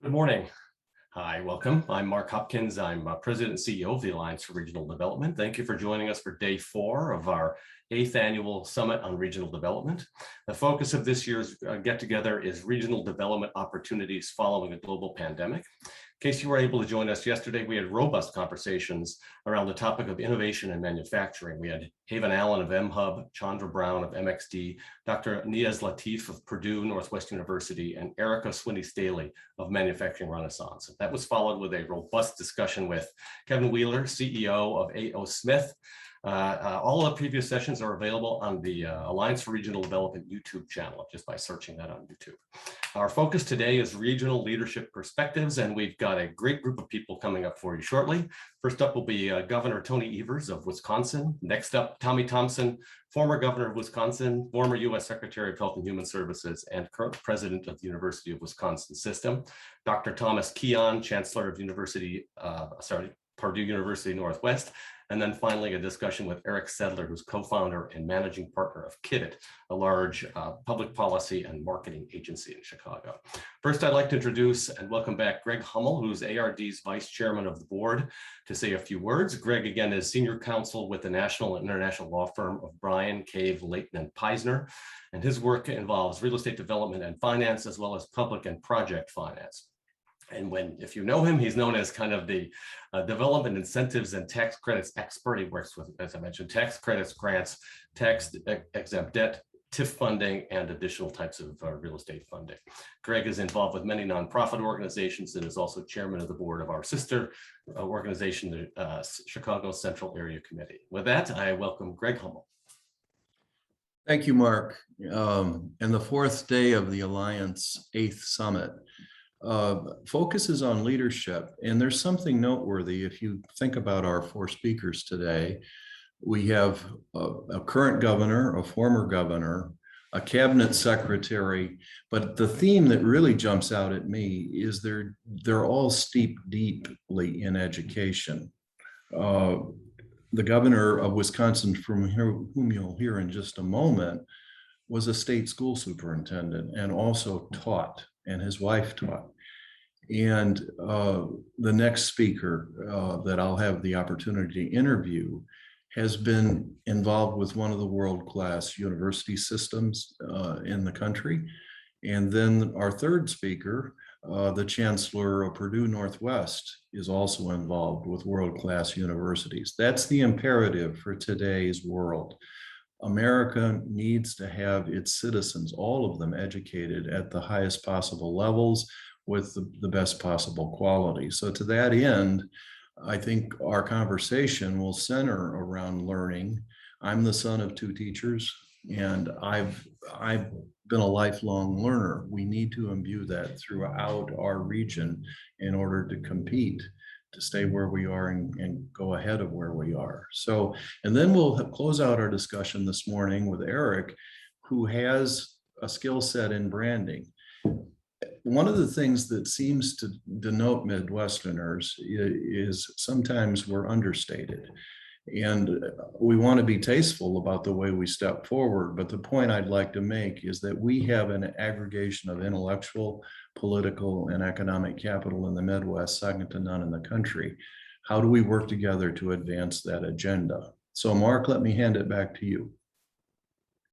Good morning. Hi, welcome. I'm Mark Hopkins. I'm President and CEO of the Alliance for Regional Development. Thank you for joining us for day 4 of our 8th annual Summit on Regional Development. The focus of this year's get-together is regional development opportunities following a global pandemic. In case you were able to join us yesterday, we had robust conversations around the topic of innovation and manufacturing. We had Haven Allen of MHub, Chandra Brown of MXD, Dr. Niaz Latif of Purdue Northwest University, and Erica Swinney-Staley of Manufacturing Renaissance. That was followed with a robust discussion with Kevin Wheeler, CEO of A.O. Smith. All of the previous sessions are available on the Alliance for Regional Development YouTube channel, just by searching that on YouTube. Our focus today is regional leadership perspectives, and we've got a great group of people coming up for you shortly. First up will be Governor Tony Evers of Wisconsin. Next up, Tommy Thompson, former governor of Wisconsin, former U.S. Secretary of Health and Human Services, and current president of the University of Wisconsin System. Dr. Thomas Keon, Chancellor of Purdue University Northwest. And then finally, a discussion with Eric Sedler, who's co-founder and managing partner of Kivit, a large public policy and marketing agency in Chicago. First, I'd like to introduce and welcome back Greg Hummel, who's ARD's vice chairman of the board, to say a few words. Greg, again, is senior counsel with the national and international law firm of Bryan, Cave, Leighton, and Peisner. And his work involves real estate development and finance, as well as public and project finance. And if you know him, he's known as kind of the development incentives and tax credits expert. He works with, as I mentioned, tax credits, grants, tax exempt debt, TIF funding, and additional types of real estate funding. Greg is involved with many nonprofit organizations and is also chairman of the board of our sister organization, the Chicago Central Area Committee. With that, I welcome Greg Hummel. Thank you, Mark. And the 4th day of the Alliance 8th Summit focuses on leadership. And there's something noteworthy if you think about our 4 speakers today. We have a current governor, a former governor, a cabinet secretary, but the theme that really jumps out at me is they're all steeped deeply in education. The governor of Wisconsin, from whom you'll hear in just a moment, was a state school superintendent and also taught, and his wife taught. And the next speaker that I'll have the opportunity to interview has been involved with one of the world-class university systems in the country. And then our third speaker, the Chancellor of Purdue Northwest, is also involved with world-class universities. That's the imperative for today's world. America needs to have its citizens, all of them, educated at the highest possible levels with the best possible quality. So to that end, I think our conversation will center around learning. I'm the son of 2 teachers, and I've been a lifelong learner. We need to imbue that throughout our region in order to compete, to stay where we are and go ahead of where we are. So, and then we'll close out our discussion this morning with Eric, who has a skill set in branding. One of the things that seems to denote Midwesterners is sometimes we're understated. And we want to be tasteful about the way we step forward. But the point I'd like to make is that we have an aggregation of intellectual, political, and economic capital in the Midwest, second to none in the country. How do we work together to advance that agenda? So Mark, let me hand it back to you.